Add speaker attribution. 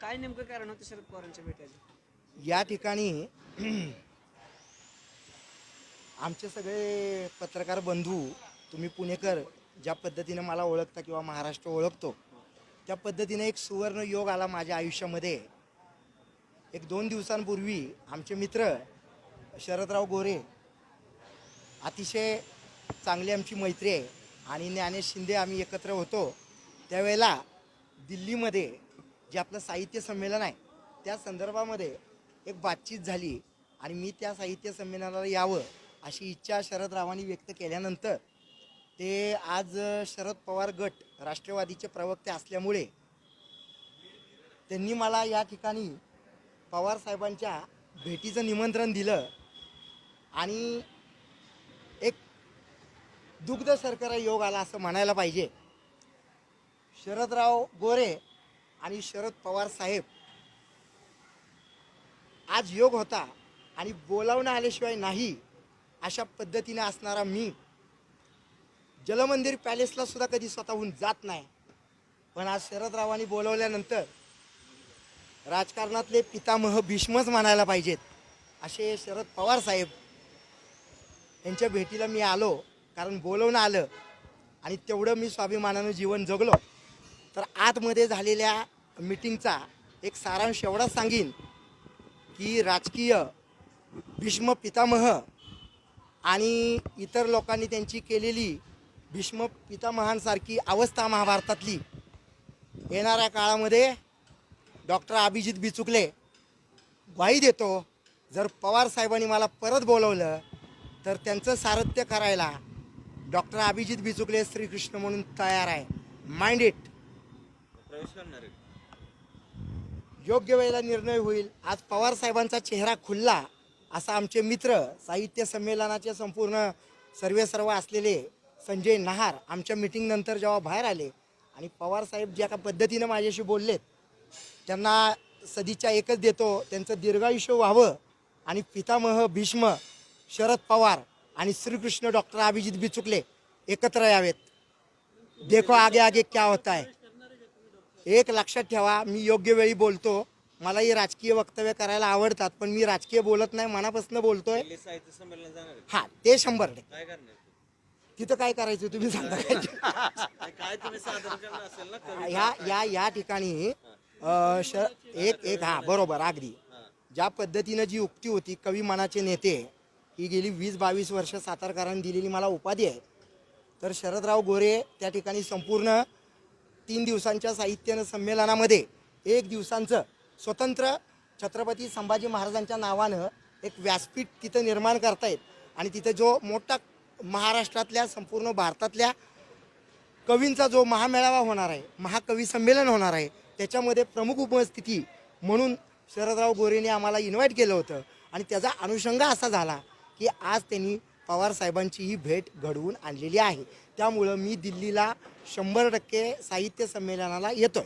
Speaker 1: काय नेमकं कारण होतं शरद पवारांच्या भेटायचं?
Speaker 2: या ठिकाणी आमचे सगळे पत्रकार बंधू, तुम्ही पुणेकर ज्या पद्धतीने मला ओळखता किंवा महाराष्ट्र ओळखतो त्या पद्धतीने एक सुवर्ण योग आला माझ्या आयुष्यामध्ये. एक 2 दिवसांपूर्वी आमचे मित्र शरदराव गोरे, अतिशय चांगली आमची मैत्री आहे, आणि ज्ञानेश शिंदे आम्ही एकत्र होतो. त्यावेळेला दिल्लीमध्ये जे आपलं साहित्य संमेलन आहे त्या संदर्भामध्ये एक बातचीत झाली, आणि मी त्या साहित्य संमेलनाला यावं अशी इच्छा शरदरावांनी व्यक्त केल्यानंतर ते आज शरद पवार गट राष्ट्रवादीचे प्रवक्ते असल्यामुळे त्यांनी मला या ठिकाणी पवार साहेबांच्या भेटीचं निमंत्रण दिलं, आणि एक दुग्ध शर्करा योग आला असं म्हणायला पाहिजे. शरदराव गोरे आणि शरद पवार साहेब आज योग होता, आणि बोलावणं आल्याशिवाय नाही अशा पद्धतीने असणारा मी जलमंदिर पॅलेसला सुद्धा कधी स्वतःहून जात नाही, पण आज शरदरावांनी बोलवल्यानंतर राजकारणातले पितामह भीष्मच म्हणायला पाहिजेत असे शरद पवार साहेब यांच्या भेटीला मी आलो. कारण बोलवणं आलं आणि तेवढं मी स्वाभिमानानं जीवन जगलो. तर आतमध्ये झालेल्या मीटिंगचा एक सारांश एवढाच सांगीन की राजकीय भीष्म पितामह आणि इतर लोकांनी त्यांची केलेली भीष्म पितामहांसारखी अवस्था महाभारतातली येणाऱ्या काळामध्ये डॉक्टर अभिजित बिचुकले ग्वाही देतो, जर पवार साहेबांनी मला परत बोलवलं तर त्यांचं सारथ्य करायला डॉक्टर अभिजित बिचुकले श्रीकृष्ण म्हणून तयार आहे. Mind it.
Speaker 3: प्रवेश करणार आहे.
Speaker 2: योग्य वेळेला निर्णय होईल. आज पवार साहेबांचा चेहरा खुलला असा आमचे मित्र साहित्य संमेलनाचे संपूर्ण सर्व असलेले संजय नहार आमच्या मीटिंग नंतर जेव्हा बाहेर आले आणि पवार साहेब ज्या का पद्धतीनं माझ्याशी बोललेत, त्यांना सदिच्छा एकच देतो, त्यांचं दीर्घायुष्य व्हावं आणि पितामह भीष्म शरद पवार आणि श्रीकृष्ण डॉक्टर अभिजित बिचुकले एकत्र यावेत. देखो आगे आगे क्या होता है. एक लक्षात ठेवा, मी योग्य वेळी बोलतो. मलाही राजकीय वक्तव्य करायला आवडतात, पण मी राजकीय बोलत नाही, मनापासून बोलतोय.
Speaker 3: दिल्ली साहित्य संमेलन जाणार आहे.
Speaker 2: हा, ते 100%.
Speaker 3: काय करणार
Speaker 2: तिथं काय करायचं तुम्ही सांगा.
Speaker 3: काय तुम्ही सादर करणार असेल ना कविता?
Speaker 2: या ठिकाणी हा बरोबर अगदी ज्या पद्धतीनं जी उक्ती होती, कवी मनाचे नेते, ही गेली 20-22 वर्ष सातारकरांनी दिलेली मला उपाधी आहे. तर शरदराव गोरे त्या ठिकाणी संपूर्ण 3 दिवसांच्या साहित्य संमेलनामध्ये 1 दिवसांचं स्वतंत्र छत्रपती संभाजी महाराजांच्या नावानं एक व्यासपीठ तिथं निर्माण करतायत, आणि तिथे जो मोठा महाराष्ट्रातल्या संपूर्ण भारतातल्या कवींचा जो महामेळावा होणार आहे, महाकवी संमेलन होणार आहे, त्याच्यामध्ये प्रमुख उपस्थिती म्हणून शरदराव गोरेने आम्हाला इन्व्हाइट केलं होतं. आणि त्याचा अनुषंग असा झाला की आज त्यांनी पवार साहेबांची ही भेट घडवून आणलेली आहे. त्यामुळं मी दिल्लीला 100% साहित्य संमेलनाला येतोय.